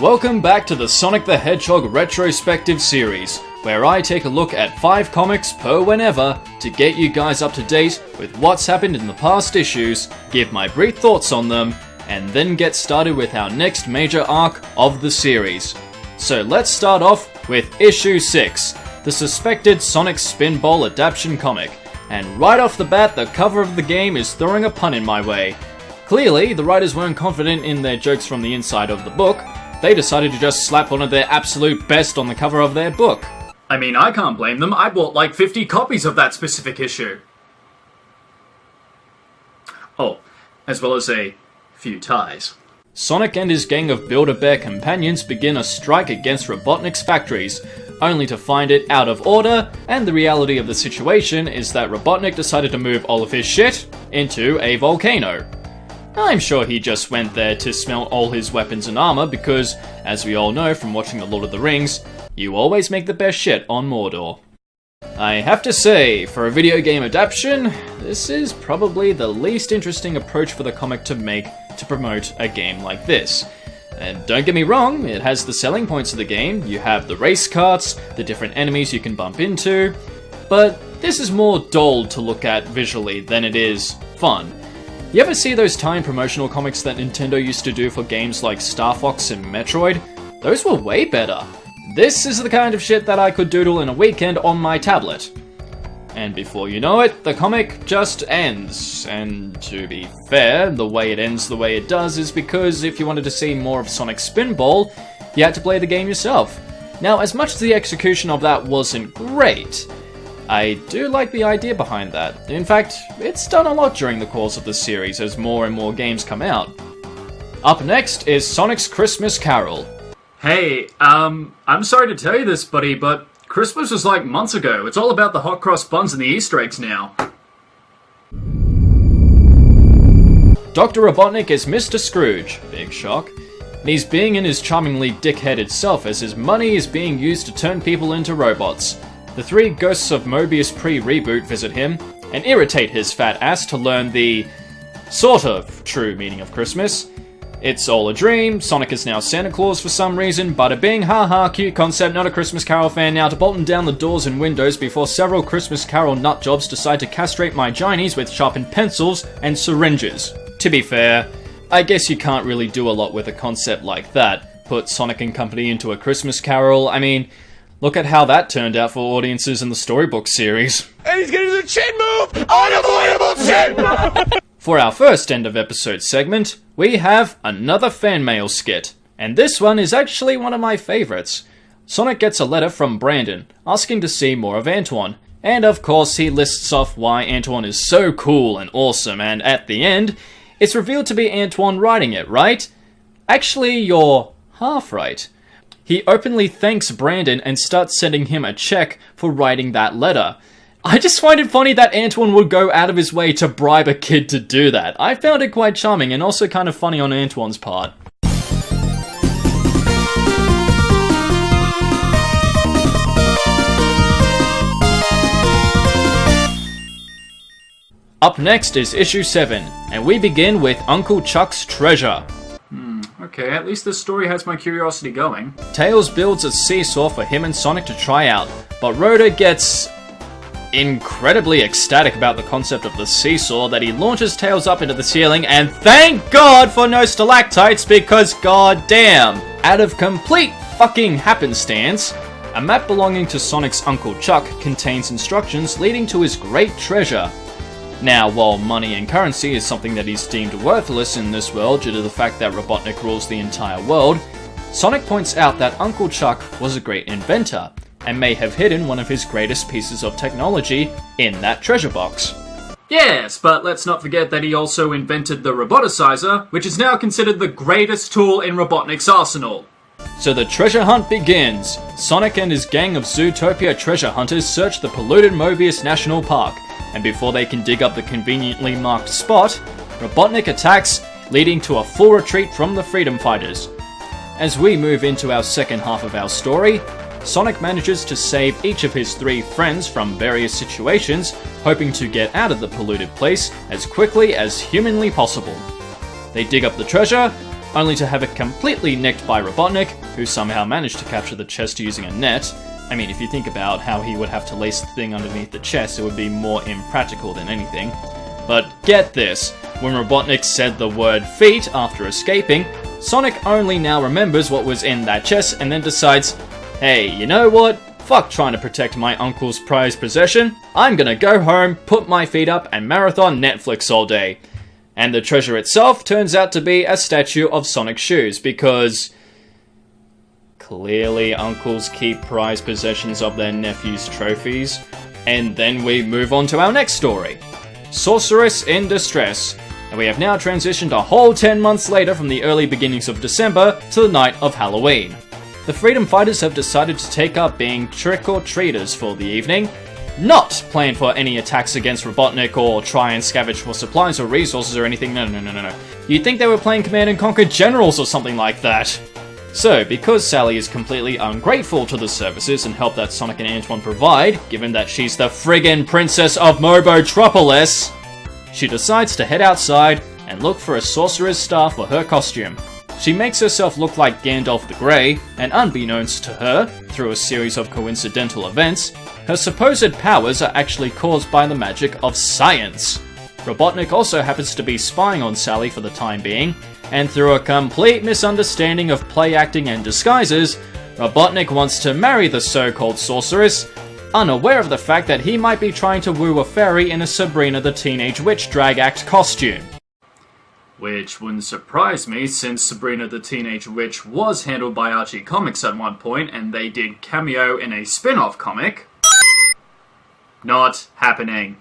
Welcome back to the Sonic the Hedgehog retrospective series, where I take a look at 5 comics per whenever to get you guys up to date with what's happened in the past issues, give my brief thoughts on them, and then get started with our next major arc of the series. So let's start off with issue 6, the suspected Sonic Spinball adaptation comic. And right off the bat, the cover of the game is throwing a pun in my way. Clearly, the writers weren't confident in their jokes from the inside of the book. They decided to just slap one of their absolute best on the cover of their book. I mean, I can't blame them. I bought like 50 copies of that specific issue. Oh, as well as a few ties. Sonic and his gang of Build-A-Bear companions begin a strike against Robotnik's factories, only to find it out of order, and the reality of the situation is that Robotnik decided to move all of his shit into a volcano. I'm sure he just went there to smelt all his weapons and armor because, as we all know from watching The Lord of the Rings, you always make the best shit on Mordor. I have to say, for a video game adaptation, this is probably the least interesting approach for the comic to make to promote a game like this. And don't get me wrong, it has the selling points of the game. You have the race carts, the different enemies you can bump into, but this is more dull to look at visually than it is fun. You ever see those timed promotional comics that Nintendo used to do for games like Star Fox and Metroid? Those were way better. This is the kind of shit that I could doodle in a weekend on my tablet. And before you know it, the comic just ends. And to be fair, the way it ends the way it does is because if you wanted to see more of Sonic Spinball, you had to play the game yourself. Now, as much as the execution of that wasn't great, I do like the idea behind that. In fact, it's done a lot during the course of the series as more and more games come out. Up next is Sonic's Christmas Carol. Hey, I'm sorry to tell you this, buddy, but Christmas was like months ago. It's all about the hot cross buns and the Easter eggs now. Dr. Robotnik is Mr. Scrooge, big shock, and he's being in his charmingly dick-headed self as his money is being used to turn people into robots. The 3 ghosts of Mobius pre-reboot visit him and irritate his fat ass to learn the sort of true meaning of Christmas. It's all a dream, Sonic is now Santa Claus for some reason, bada bing, haha, cute concept, not a Christmas Carol fan now to bolting down the doors and windows before several Christmas Carol nutjobs decide to castrate my ginies with sharpened pencils and syringes. To be fair, I guess you can't really do a lot with a concept like that. Put Sonic and Company into a Christmas Carol, I mean, look at how that turned out for audiences in the storybook series. And he's gonna do the chin move! Unavoidable chin move! For our first end of episode segment, we have another fan mail skit. And this one is actually one of my favorites. Sonic gets a letter from Brandon, asking to see more of Antoine. And of course he lists off why Antoine is so cool and awesome, and at the end, it's revealed to be Antoine writing it, right? Actually, you're half right. He openly thanks Brandon and starts sending him a check for writing that letter. I just find it funny that Antoine would go out of his way to bribe a kid to do that. I found it quite charming and also kind of funny on Antoine's part. Up next is issue 7, and we begin with Uncle Chuck's treasure. Okay, at least this story has my curiosity going. Tails builds a seesaw for him and Sonic to try out, but Rhoda gets incredibly ecstatic about the concept of the seesaw that he launches Tails up into the ceiling, and thank God for no stalactites because goddamn! Out of complete fucking happenstance, a map belonging to Sonic's Uncle Chuck contains instructions leading to his great treasure. Now, while money and currency is something that is deemed worthless in this world due to the fact that Robotnik rules the entire world, Sonic points out that Uncle Chuck was a great inventor, and may have hidden one of his greatest pieces of technology in that treasure box. Yes, but let's not forget that he also invented the Roboticizer, which is now considered the greatest tool in Robotnik's arsenal. So the treasure hunt begins. Sonic and his gang of Zootopia treasure hunters search the polluted Mobius National Park, and before they can dig up the conveniently marked spot, Robotnik attacks, leading to a full retreat from the Freedom Fighters. As we move into our second half of our story, Sonic manages to save each of his 3 friends from various situations, hoping to get out of the polluted place as quickly as humanly possible. They dig up the treasure, only to have it completely nicked by Robotnik, who somehow managed to capture the chest using a net. I mean, if you think about how he would have to lace the thing underneath the chest, it would be more impractical than anything. But get this, when Robotnik said the word feet after escaping, Sonic only now remembers what was in that chest and then decides, hey, you know what? Fuck trying to protect my uncle's prized possession. I'm gonna go home, put my feet up, and marathon Netflix all day. And the treasure itself turns out to be a statue of Sonic's shoes, because clearly uncles keep prized possessions of their nephews' trophies. And then we move on to our next story. Sorceress in Distress. And we have now transitioned a whole 10 months later from the early beginnings of December to the night of Halloween. The Freedom Fighters have decided to take up being trick-or-treaters for the evening, not plan for any attacks against Robotnik or try and scavenge for supplies or resources or anything, no. You'd think they were playing Command & Conquer Generals or something like that. So, because Sally is completely ungrateful to the services and help that Sonic and Antoine provide, given that she's the friggin' princess of Mobotropolis, she decides to head outside and look for a sorcerer's staff for her costume. She makes herself look like Gandalf the Grey, and unbeknownst to her, through a series of coincidental events, her supposed powers are actually caused by the magic of science. Robotnik also happens to be spying on Sally for the time being, and through a complete misunderstanding of play acting and disguises, Robotnik wants to marry the so-called sorceress, unaware of the fact that he might be trying to woo a fairy in a Sabrina the Teenage Witch drag act costume. Which wouldn't surprise me, since Sabrina the Teenage Witch was handled by Archie Comics at one point, and they did cameo in a spin-off comic. Not happening.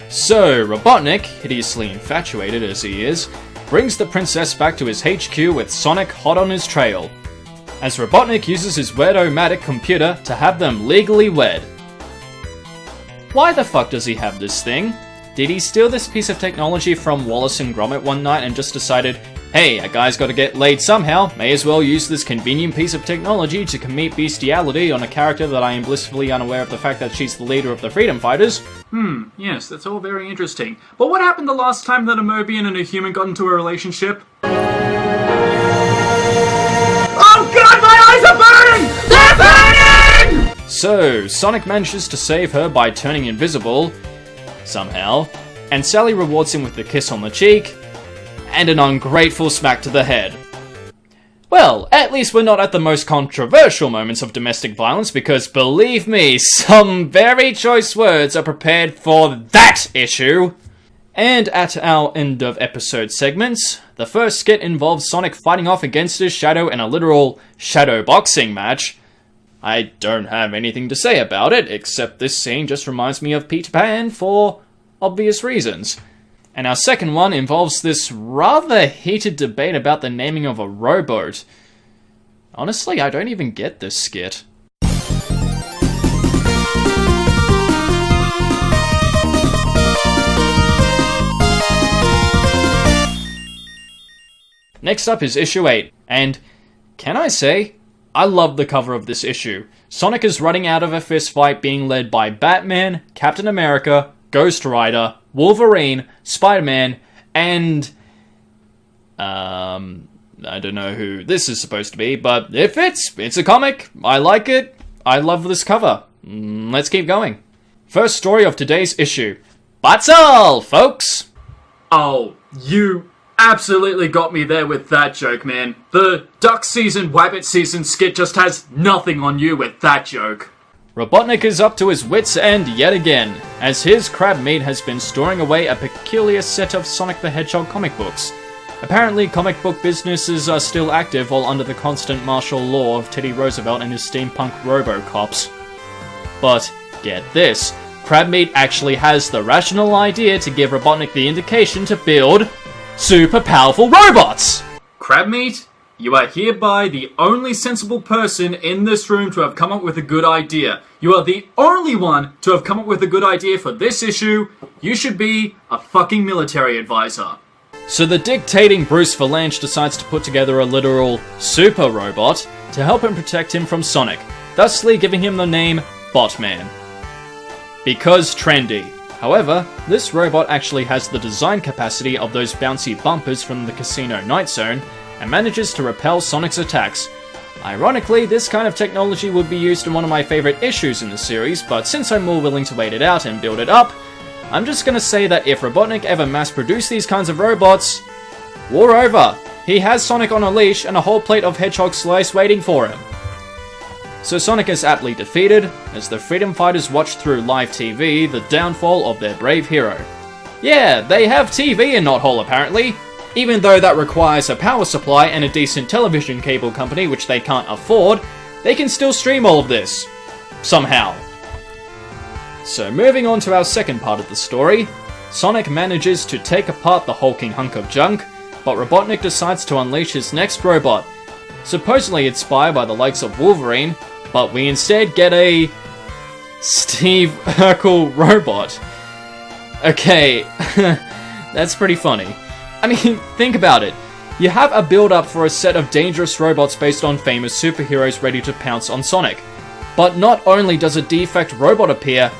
So, Robotnik, hideously infatuated as he is, brings the princess back to his HQ with Sonic hot on his trail, as Robotnik uses his weirdo-matic computer to have them legally wed. Why the fuck does he have this thing? Did he steal this piece of technology from Wallace and Gromit one night and just decided, hey, a guy's gotta get laid somehow, may as well use this convenient piece of technology to commit bestiality on a character that I am blissfully unaware of the fact that she's the leader of the Freedom Fighters? Yes, that's all very interesting. But what happened the last time that a Mobian and a human got into a relationship? Oh god, my eyes are burning! They're burning! So, Sonic manages to save her by turning invisible, somehow, and Sally rewards him with a kiss on the cheek, and an ungrateful smack to the head. Well, at least we're not at the most controversial moments of domestic violence, because believe me, some very choice words are prepared for that issue. And at our end of episode segments, the first skit involves Sonic fighting off against his shadow in a literal shadow boxing match. I don't have anything to say about it, except this scene just reminds me of Peter Pan for obvious reasons. And our second one involves this rather heated debate about the naming of a rowboat. Honestly, I don't even get this skit. Next up is issue 8, and can I say, I love the cover of this issue. Sonic is running out of a fistfight being led by Batman, Captain America, Ghost Rider, Wolverine, Spider-Man, and I don't know who this is supposed to be, but it fits. It's a comic. I like it. I love this cover. Let's keep going. First story of today's issue. That's all, folks! Oh, you absolutely got me there with that joke, man. The duck season, wabbit season skit just has nothing on you with that joke. Robotnik is up to his wits' end yet again, as his crab meat has been storing away a peculiar set of Sonic the Hedgehog comic books. Apparently, comic book businesses are still active while under the constant martial law of Teddy Roosevelt and his steampunk Robocops. But, get this, Crabmeat actually has the rational idea to give Robotnik the indication to build super powerful robots! Crabmeat, you are hereby the only sensible person in this room to have come up with a good idea. You are the only one to have come up with a good idea for this issue. You should be a fucking military advisor. So the dictating Bruce Valanche decides to put together a literal super robot to help him protect him from Sonic, thusly giving him the name Botman. Because trendy. However, this robot actually has the design capacity of those bouncy bumpers from the Casino Night Zone, and manages to repel Sonic's attacks. Ironically, this kind of technology would be used in one of my favorite issues in the series, but since I'm more willing to wait it out and build it up, I'm just gonna say that if Robotnik ever mass-produced these kinds of robots, war over. He has Sonic on a leash and a whole plate of Hedgehog slice waiting for him. So Sonic is aptly defeated, as the freedom fighters watch through live TV the downfall of their brave hero. Yeah, they have TV in Knot Hole apparently, even though that requires a power supply and a decent television cable company which they can't afford, they can still stream all of this. Somehow. So moving on to our second part of the story, Sonic manages to take apart the hulking hunk of junk, but Robotnik decides to unleash his next robot, supposedly inspired by the likes of Wolverine, but we instead get a Steve Urkel robot. Okay, that's pretty funny. I mean, think about it. You have a build-up for a set of dangerous robots based on famous superheroes ready to pounce on Sonic. But not only does a defect robot appear,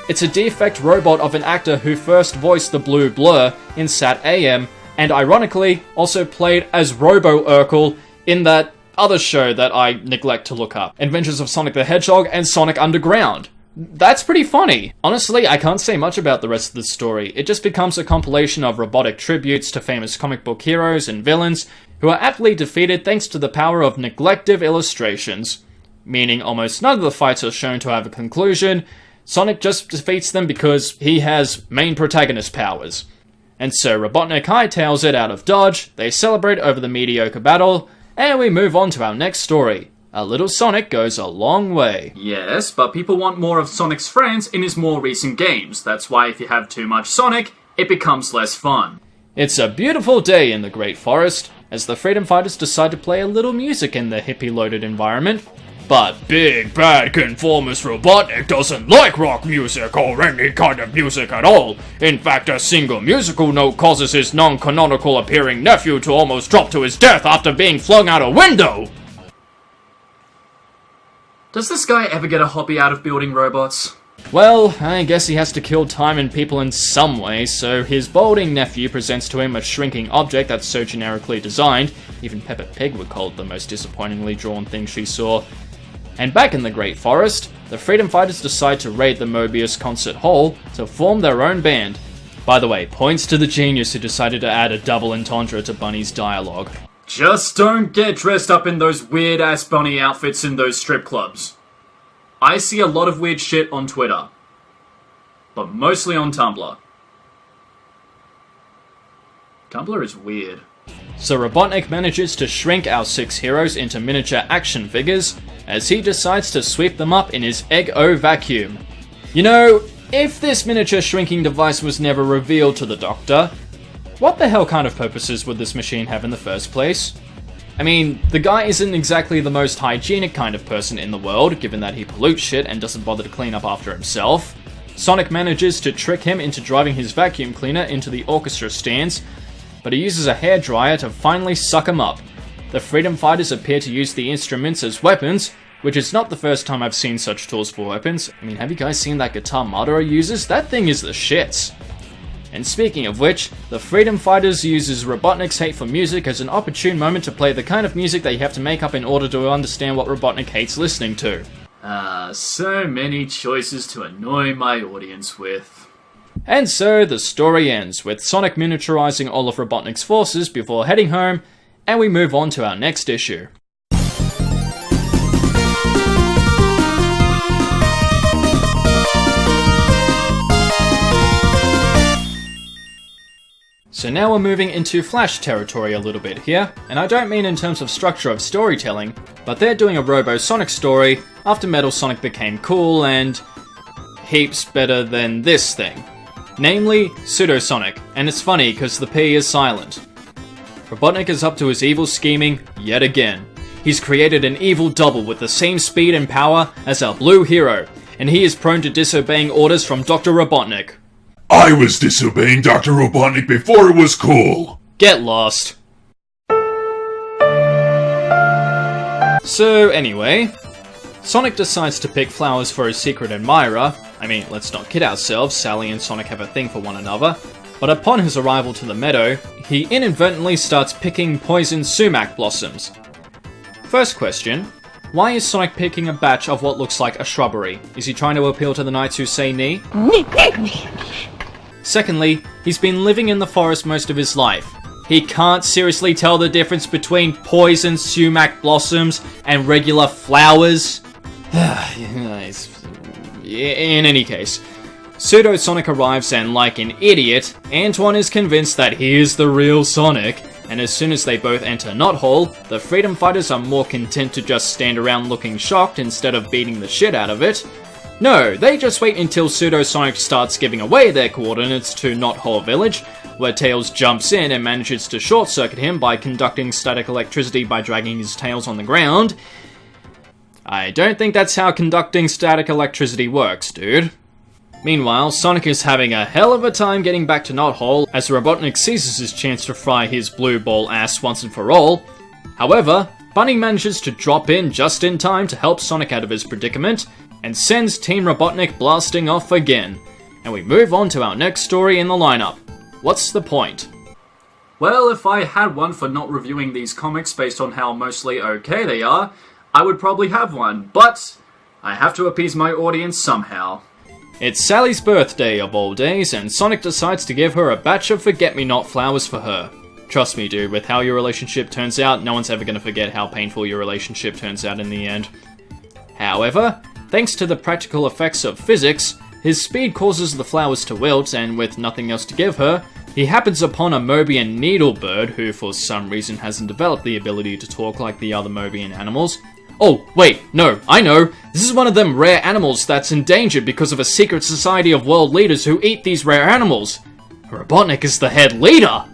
it's a defect robot of an actor who first voiced the Blue Blur in Sat AM, and ironically also played as Robo Urkel in that other show that I neglect to look up, Adventures of Sonic the Hedgehog and Sonic Underground. That's pretty funny. Honestly, I can't say much about the rest of the story. It just becomes a compilation of robotic tributes to famous comic book heroes and villains who are aptly defeated thanks to the power of neglective illustrations. Meaning almost none of the fights are shown to have a conclusion. Sonic just defeats them because he has main protagonist powers. And so Robotnik hightails it out of Dodge, they celebrate over the mediocre battle, and we move on to our next story. A little Sonic goes a long way. Yes, but people want more of Sonic's friends in his more recent games. That's why if you have too much Sonic, it becomes less fun. It's a beautiful day in the Great Forest, as the freedom fighters decide to play a little music in the hippie-loaded environment. But big bad conformist Robotnik doesn't like rock music or any kind of music at all. In fact, a single musical note causes his non-canonical appearing nephew to almost drop to his death after being flung out a window! Does this guy ever get a hobby out of building robots? Well, I guess he has to kill time and people in some way, so his balding nephew presents to him a shrinking object that's so generically designed, even Peppa Pig would call it the most disappointingly drawn thing she saw. And back in the Great Forest, the freedom fighters decide to raid the Mobius Concert Hall to form their own band. By the way, points to the genius who decided to add a double entendre to Bunny's dialogue. Just don't get dressed up in those weird-ass bunny outfits in those strip clubs. I see a lot of weird shit on Twitter, but mostly on Tumblr. Tumblr is weird. So Robotnik manages to shrink our 6 heroes into miniature action figures, as he decides to sweep them up in his Egg-O vacuum. You know, if this miniature shrinking device was never revealed to the Doctor, what the hell kind of purposes would this machine have in the first place? I mean, the guy isn't exactly the most hygienic kind of person in the world, given that he pollutes shit and doesn't bother to clean up after himself. Sonic manages to trick him into driving his vacuum cleaner into the orchestra stands, but he uses a hairdryer to finally suck him up. The freedom fighters appear to use the instruments as weapons, which is not the first time I've seen such tools for weapons. I mean, have you guys seen that guitar Madara uses? That thing is the shits. And speaking of which, the freedom fighters uses Robotnik's hate for music as an opportune moment to play the kind of music that you have to make up in order to understand what Robotnik hates listening to. So many choices to annoy my audience with. And so the story ends, with Sonic miniaturizing all of Robotnik's forces before heading home, and we move on to our next issue. So now we're moving into Flash territory a little bit here, and I don't mean in terms of structure of storytelling, but they're doing a Robo-Sonic story after Metal Sonic became cool and heaps better than this thing. Namely, Pseudo-Sonic, and it's funny because the P is silent. Robotnik is up to his evil scheming yet again. He's created an evil double with the same speed and power as our blue hero, and he is prone to disobeying orders from Dr. Robotnik. I was disobeying Dr. Robotnik before it was cool. Get lost. So anyway, Sonic decides to pick flowers for his secret admirer. I mean, let's not kid ourselves, Sally and Sonic have a thing for one another. But upon his arrival to the meadow, he inadvertently starts picking poison sumac blossoms. First question, why is Sonic picking a batch of what looks like a shrubbery? Is he trying to appeal to the knights who say knee? Secondly, he's been living in the forest most of his life. He can't seriously tell the difference between poison sumac blossoms and regular flowers. In any case, Pseudo Sonic arrives and, like an idiot, Antoine is convinced that he is the real Sonic, and as soon as they both enter Knot Hall, the Freedom Fighters are more content to just stand around looking shocked instead of beating the shit out of it. No, they just wait until Pseudo Sonic starts giving away their coordinates to Knot Hall Village, where Tails jumps in and manages to short-circuit him by conducting static electricity by dragging his tails on the ground. I don't think that's how conducting static electricity works, dude. Meanwhile, Sonic is having a hell of a time getting back to Knot Hall as Robotnik seizes his chance to fry his blue ball ass once and for all. However, Bunny manages to drop in just in time to help Sonic out of his predicament, and sends Team Robotnik blasting off again. And we move on to our next story in the lineup. What's the point? Well, if I had one for not reviewing these comics based on how mostly okay they are, I would probably have one, but I have to appease my audience somehow. It's Sally's birthday of all days, and Sonic decides to give her a batch of forget-me-not flowers for her. Trust me, dude, with how your relationship turns out, no one's ever gonna forget how painful your relationship turns out in the end. However, thanks to the practical effects of physics, his speed causes the flowers to wilt, and with nothing else to give her, he happens upon a Mobian needle bird who for some reason hasn't developed the ability to talk like the other Mobian animals. Oh, wait, no, I know. This is one of them rare animals that's endangered because of a secret society of world leaders who eat these rare animals. Robotnik is the head leader!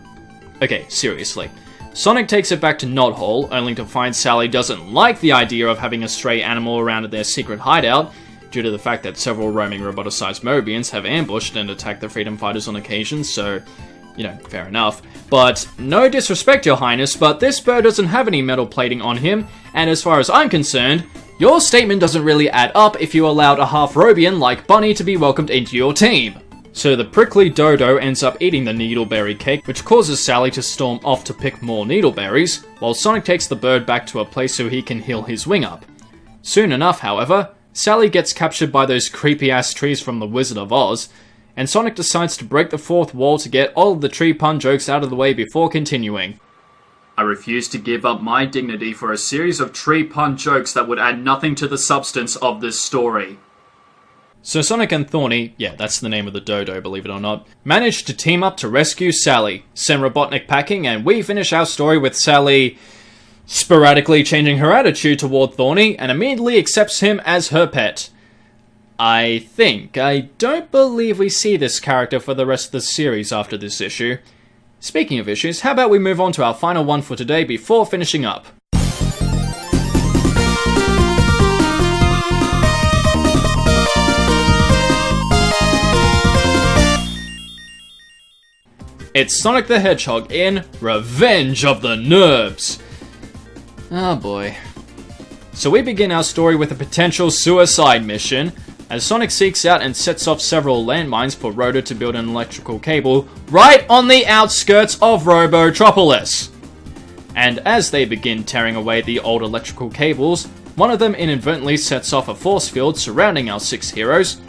Okay, seriously. Sonic takes it back to Knot Hall, only to find Sally doesn't like the idea of having a stray animal around at their secret hideout, due to the fact that several roaming roboticized Mobians have ambushed and attacked the Freedom Fighters on occasion, so, you know, fair enough. But, no disrespect, Your Highness, but this bird doesn't have any metal plating on him, and as far as I'm concerned, your statement doesn't really add up if you allowed a half-Robian like Bunny to be welcomed into your team. So the prickly dodo ends up eating the needleberry cake, which causes Sally to storm off to pick more needleberries, while Sonic takes the bird back to a place so he can heal his wing up. Soon enough, however, Sally gets captured by those creepy-ass trees from The Wizard of Oz, and Sonic decides to break the fourth wall to get all of the tree pun jokes out of the way before continuing. I refuse to give up my dignity for a series of tree pun jokes that would add nothing to the substance of this story. So Sonic and Thorny, yeah, that's the name of the dodo, believe it or not, manage to team up to rescue Sally, send Robotnik packing, and we finish our story with Sally sporadically changing her attitude toward Thorny and immediately accepts him as her pet. I don't believe we see this character for the rest of the series after this issue. Speaking of issues, how about we move on to our final one for today before finishing up? It's Sonic the Hedgehog in Revenge of the Nerbs. Oh boy. So we begin our story with a potential suicide mission, as Sonic seeks out and sets off several landmines for Roto to build an electrical cable right on the outskirts of Robotropolis. And as they begin tearing away the old electrical cables, one of them inadvertently sets off a force field surrounding our 6 heroes,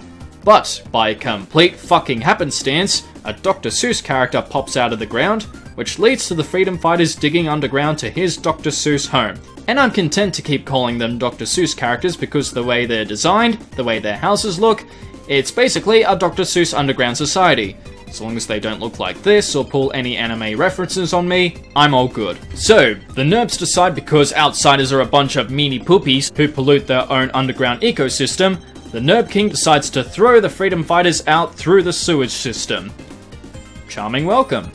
but by complete fucking happenstance, a Dr. Seuss character pops out of the ground, which leads to the Freedom Fighters digging underground to his Dr. Seuss home. And I'm content to keep calling them Dr. Seuss characters because the way they're designed, the way their houses look, it's basically a Dr. Seuss underground society. As long as they don't look like this or pull any anime references on me, I'm all good. So, the Nerbs decide because outsiders are a bunch of meanie poopies who pollute their own underground ecosystem, the Nerb King decides to throw the Freedom Fighters out through the sewage system. Charming welcome.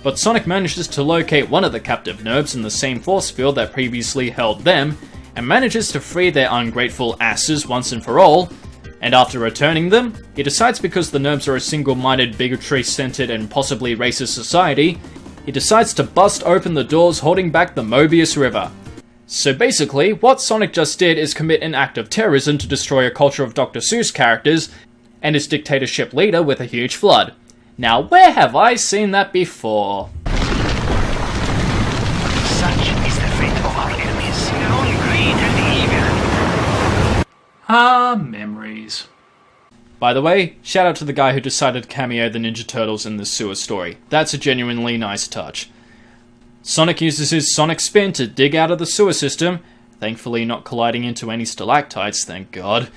But Sonic manages to locate one of the captive Nerbs in the same force field that previously held them, and manages to free their ungrateful asses once and for all, and after returning them, he decides because the Nerbs are a single-minded, bigotry-centered, and possibly racist society, he decides to bust open the doors holding back the Mobius River. So basically, what Sonic just did is commit an act of terrorism to destroy a culture of Dr. Seuss characters and his dictatorship leader with a huge flood. Now, where have I seen that before? Such is the fate of our enemies, their own greed and evil. Ah, memories. By the way, shout out to the guy who decided to cameo the Ninja Turtles in the sewer story. That's a genuinely nice touch. Sonic uses his sonic spin to dig out of the sewer system, thankfully not colliding into any stalactites, thank God.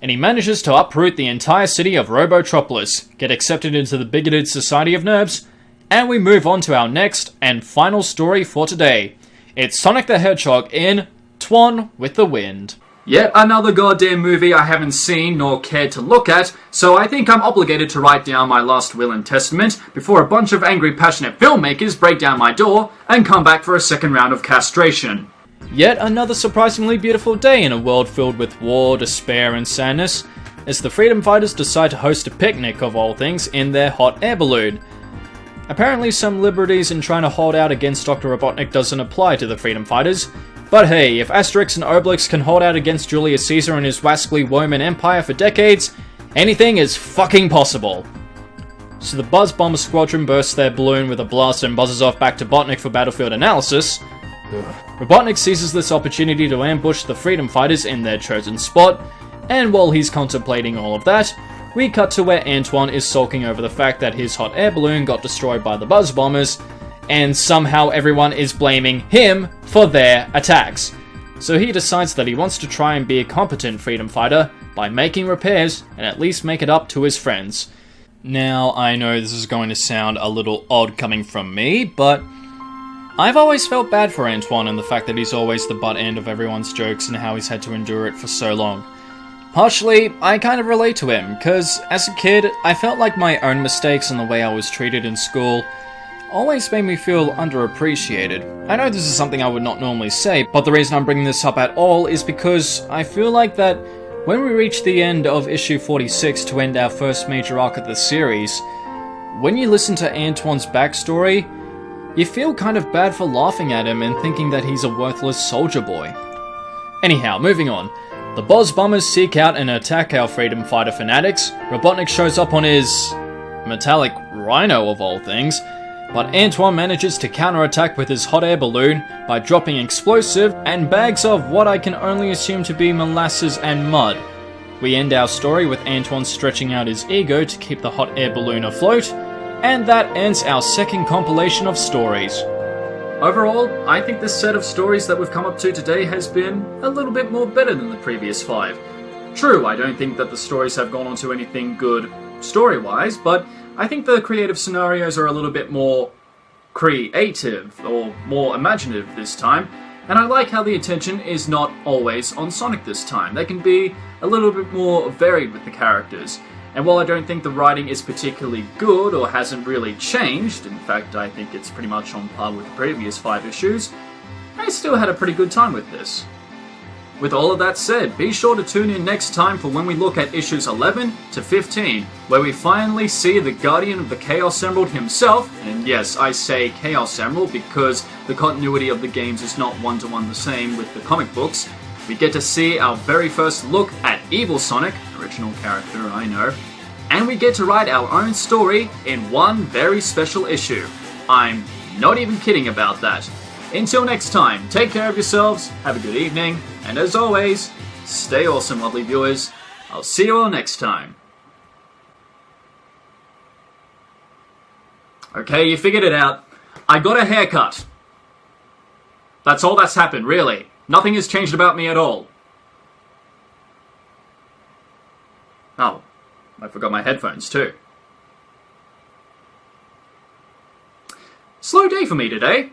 And he manages to uproot the entire city of Robotropolis, get accepted into the bigoted Society of Nerds, and we move on to our next and final story for today. It's Sonic the Hedgehog in Twan with the Wind. Yet another goddamn movie I haven't seen nor cared to look at, so I think I'm obligated to write down my last will and testament before a bunch of angry, passionate filmmakers break down my door and come back for a second round of castration. Yet another surprisingly beautiful day in a world filled with war, despair, and sadness, as the freedom fighters decide to host a picnic of all things in their hot air balloon. Apparently some liberties in trying to hold out against Dr. Robotnik doesn't apply to the freedom fighters, but hey, if Asterix and Obelix can hold out against Julius Caesar and his wascally Roman Empire for decades, anything is fucking possible. So the Buzz Bomber Squadron bursts their balloon with a blast and buzzes off back to Botnik for battlefield analysis. Robotnik seizes this opportunity to ambush the freedom fighters in their chosen spot, and while he's contemplating all of that, we cut to where Antoine is sulking over the fact that his hot air balloon got destroyed by the Buzz Bombers, and somehow everyone is blaming him for their attacks. So he decides that he wants to try and be a competent freedom fighter by making repairs and at least make it up to his friends. Now, I know this is going to sound a little odd coming from me, but I've always felt bad for Antoine and the fact that he's always the butt end of everyone's jokes and how he's had to endure it for so long. Partially, I kind of relate to him, because as a kid, I felt like my own mistakes and the way I was treated in school always made me feel underappreciated. I know this is something I would not normally say, but the reason I'm bringing this up at all is because I feel like that when we reach the end of issue 46 to end our first major arc of the series, when you listen to Antoine's backstory, you feel kind of bad for laughing at him and thinking that he's a worthless soldier boy. Anyhow, moving on. The Buzz Bombers seek out and attack our freedom fighter fanatics. Robotnik shows up on his metallic rhino of all things, but Antoine manages to counterattack with his hot air balloon by dropping explosive and bags of what I can only assume to be molasses and mud. We end our story with Antoine stretching out his ego to keep the hot air balloon afloat, and that ends our second compilation of stories. Overall, I think this set of stories that we've come up to today has been a little bit more better than the previous 5. True, I don't think that the stories have gone on to anything good story-wise, but I think the creative scenarios are a little bit more creative, or more imaginative this time, and I like how the attention is not always on Sonic this time. They can be a little bit more varied with the characters. And while I don't think the writing is particularly good or hasn't really changed, in fact I think it's pretty much on par with the previous 5 issues, I still had a pretty good time with this. With all of that said, be sure to tune in next time for when we look at issues 11 to 15, where we finally see the Guardian of the Chaos Emerald himself, and yes, I say Chaos Emerald because the continuity of the games is not one-to-one the same with the comic books. We get to see our very first look at Evil Sonic, original character, I know, and we get to write our own story in one very special issue. I'm not even kidding about that. Until next time, take care of yourselves, have a good evening, and as always, stay awesome, lovely viewers. I'll see you all next time. Okay, you figured it out. I got a haircut. That's all that's happened, really. Nothing has changed about me at all. Oh, I forgot my headphones too. Slow day for me today.